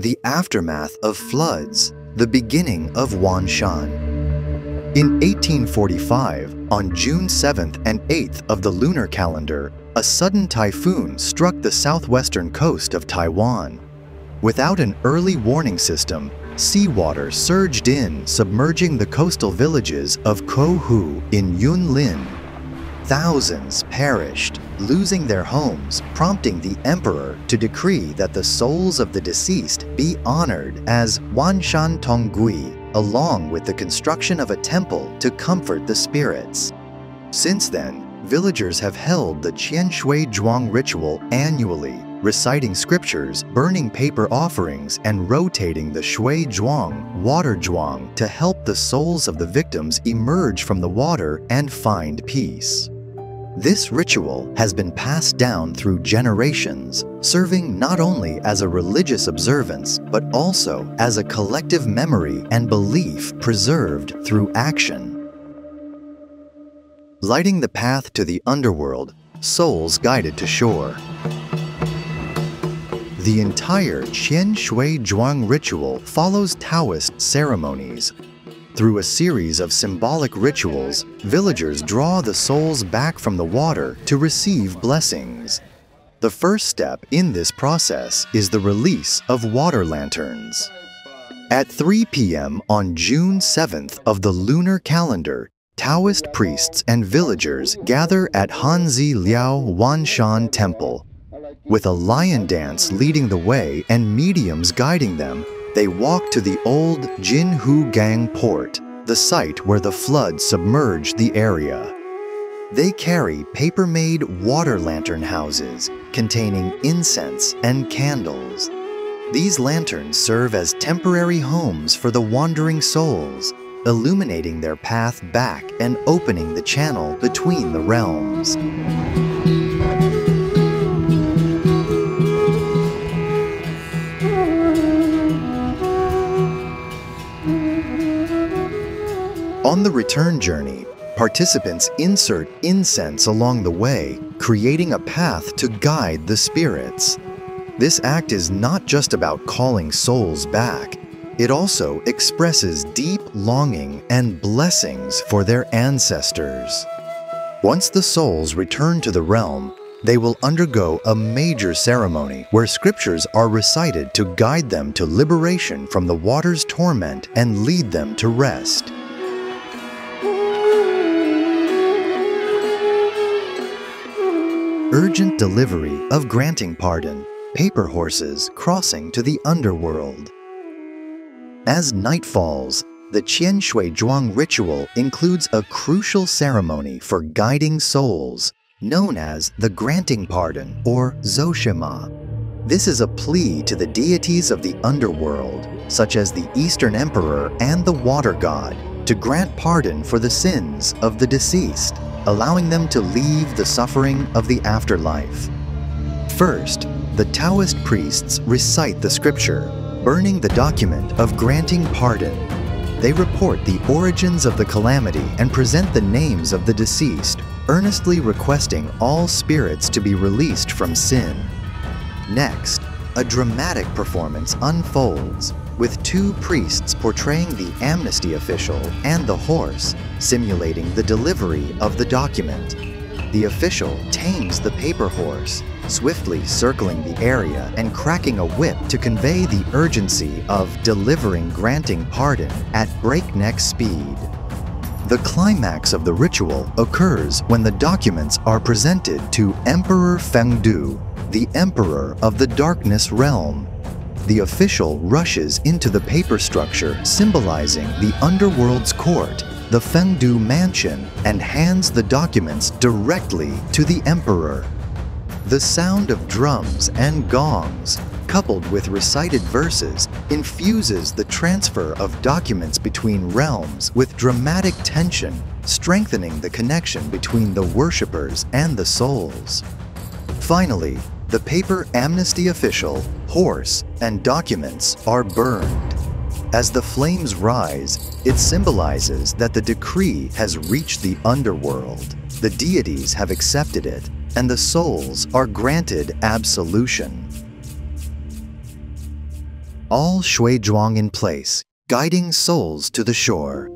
the aftermath of floods, the beginning of Wanshan. In 1845, on June 7th and 8th of the lunar calendar, a sudden typhoon struck the southwestern coast of Taiwan. Without an early warning system, seawater surged in, submerging the coastal villages of Kohu in Yunlin. Thousands perished, losing their homes, prompting the emperor to decree that the souls of the deceased be honored as Wanshan Tonggui, along with the construction of a temple to comfort the spirits. Since then, villagers have held the Shui Zhuang ritual annually, reciting scriptures, burning paper offerings, and rotating the Shui Zhuang, water Zhuang, to help the souls of the victims emerge from the water and find peace. This ritual has been passed down through generations, serving not only as a religious observance, but also as a collective memory and belief preserved through action. Lighting the path to the underworld, souls guided to shore. The entire Qian Shui Zhuang ritual follows Taoist ceremonies. Through a series of symbolic rituals, villagers draw the souls back from the water to receive blessings. The first step in this process is the release of water lanterns. At 3 p.m. on June 7th of the lunar calendar, Taoist priests and villagers gather at Hanzi Liao Wanshan Temple. With a lion dance leading the way and mediums guiding them, they walk to the old Jinhu Gang port, the site where the flood submerged the area. They carry paper-made water lantern houses containing incense and candles. These lanterns serve as temporary homes for the wandering souls, illuminating their path back and opening the channel between the realms. On the return journey, participants insert incense along the way, creating a path to guide the spirits. This act is not just about calling souls back. It also expresses deep longing and blessings for their ancestors. Once the souls return to the realm, they will undergo a major ceremony where scriptures are recited to guide them to liberation from the water's torment and lead them to rest. Urgent delivery of granting pardon, paper horses crossing to the underworld. As night falls, the Qian Shui Zhuang ritual includes a crucial ceremony for guiding souls, known as the granting pardon or Zoshima. This is a plea to the deities of the underworld, such as the Eastern Emperor and the Water God, to grant pardon for the sins of the deceased, allowing them to leave the suffering of the afterlife. First, the Taoist priests recite the scripture, burning the document of granting pardon. They report the origins of the calamity and present the names of the deceased, earnestly requesting all spirits to be released from sin. Next, a dramatic performance unfolds, with two priests portraying the amnesty official and the horse, simulating the delivery of the document. The official tames the paper horse, swiftly circling the area and cracking a whip to convey the urgency of delivering granting pardon at breakneck speed. The climax of the ritual occurs when the documents are presented to Emperor Fengdu, the Emperor of the Darkness Realm. The official rushes into the paper structure symbolizing the underworld's court, the Fengdu mansion, and hands the documents directly to the emperor. The sound of drums and gongs, coupled with recited verses, infuses the transfer of documents between realms with dramatic tension, strengthening the connection between the worshippers and the souls. Finally, the paper amnesty official, horse, and documents are burned. As the flames rise, it symbolizes that the decree has reached the underworld, the deities have accepted it, and the souls are granted absolution. all Shui Zhuang in place, guiding souls to the shore.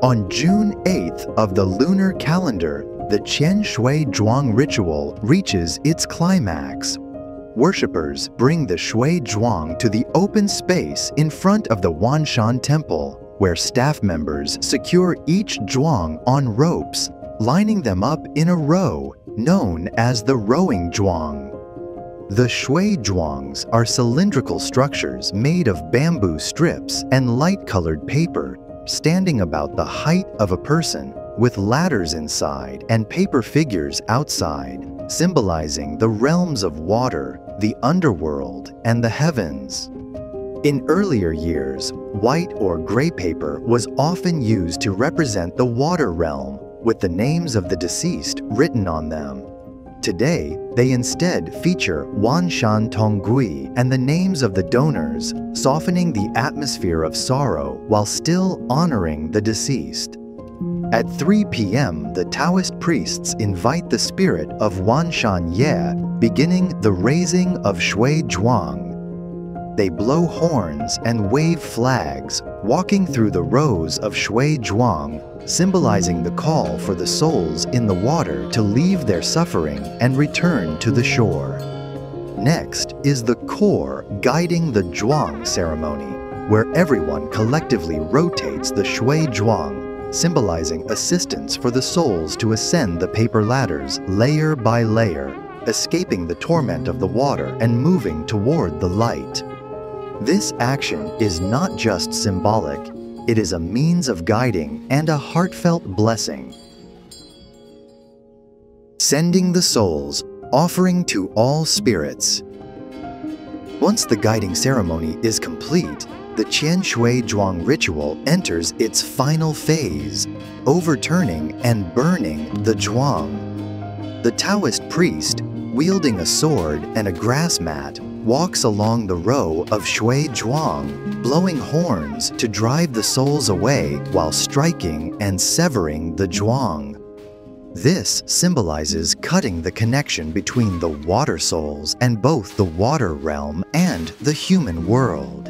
On June 8th of the lunar calendar, the Qian Shui Zhuang ritual reaches its climax. Worshippers bring the Shui Zhuang to the open space in front of the Wanshan Temple, where staff members secure each Zhuang on ropes, lining them up in a row known as the rowing Zhuang. The Shui Zhuangs are cylindrical structures made of bamboo strips and light-colored paper, standing about the height of a person, with ladders inside and paper figures outside, symbolizing the realms of water, the underworld, and the heavens. In earlier years, white or gray paper was often used to represent the water realm, with the names of the deceased written on them. Today, they instead feature Wanshan Tonggui and the names of the donors, softening the atmosphere of sorrow while still honoring the deceased. At 3 p.m., the Taoist priests invite the spirit of Wanshan Ye, beginning the raising of Shui Zhuang. They blow horns and wave flags, walking through the rows of Shui Zhuang, symbolizing the call for the souls in the water to leave their suffering and return to the shore. Next is the core guiding the Zhuang ceremony, where everyone collectively rotates the Shui Zhuang, symbolizing assistance for the souls to ascend the paper ladders layer by layer, escaping the torment of the water and moving toward the light. This action is not just symbolic, it is a means of guiding and a heartfelt blessing. Sending the souls, offering to all spirits. Once the guiding ceremony is complete, the Qian Shui Zhuang ritual enters its final phase, overturning and burning the Zhuang. The Taoist priest, wielding a sword and a grass mat, walks along the row of Shui Zhuang, blowing horns to drive the souls away while striking and severing the Zhuang. This symbolizes cutting the connection between the water souls and both the water realm and the human world.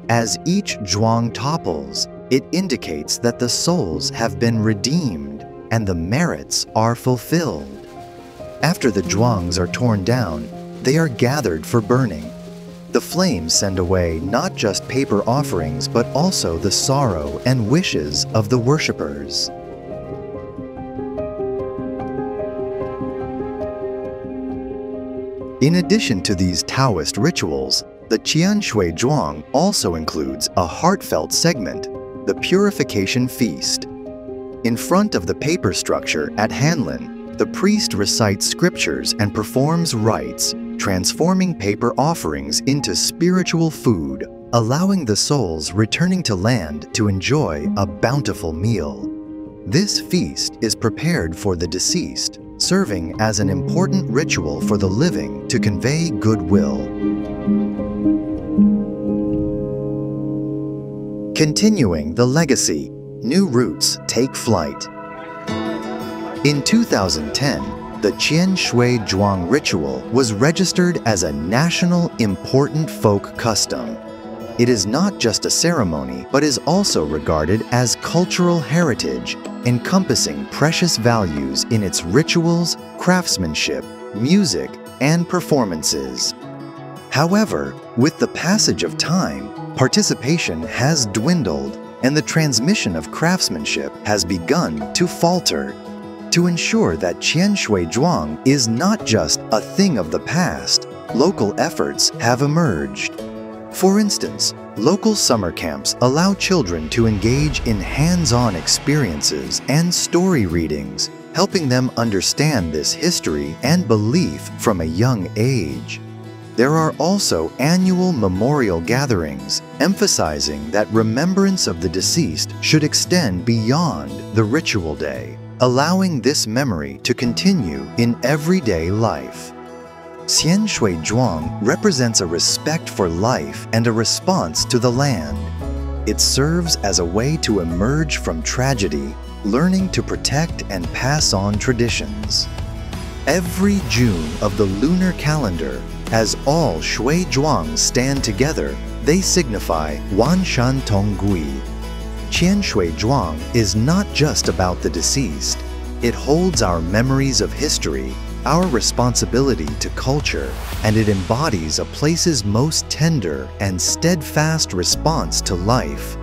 As each Zhuang topples, it indicates that the souls have been redeemed and the merits are fulfilled. After the Zhuangs are torn down, they are gathered for burning. The flames send away not just paper offerings, but also the sorrow and wishes of the worshippers. In addition to these Taoist rituals, the Qian Shui Zhuang also includes a heartfelt segment, the Purification Feast. In front of the paper structure at Hanlin, the priest recites scriptures and performs rites, transforming paper offerings into spiritual food, allowing the souls returning to land to enjoy a bountiful meal. This feast is prepared for the deceased, serving as an important ritual for the living to convey goodwill. Continuing the legacy, new roots take flight. In 2010, the Qian Shui Zhuang ritual was registered as a national important folk custom. It is not just a ceremony, but is also regarded as cultural heritage, encompassing precious values in its rituals, craftsmanship, music, and performances. However, with the passage of time, participation has dwindled, and the transmission of craftsmanship has begun to falter. To ensure that Qian Shui Zhuang is not just a thing of the past, local efforts have emerged. For instance, local summer camps allow children to engage in hands-on experiences and story readings, helping them understand this history and belief from a young age. There are also annual memorial gatherings, emphasizing that remembrance of the deceased should extend beyond the ritual day, allowing this memory to continue in everyday life. Qian Shui Zhuang represents a respect for life and a response to the land. It serves as a way to emerge from tragedy, learning to protect and pass on traditions. Every June of the lunar calendar, as all Shui Zhuang stand together, they signify Wan Shan Tong Gui. Qian Shui Zhuang is not just about the deceased. It holds our memories of history, our responsibility to culture, and it embodies a place's most tender and steadfast response to life.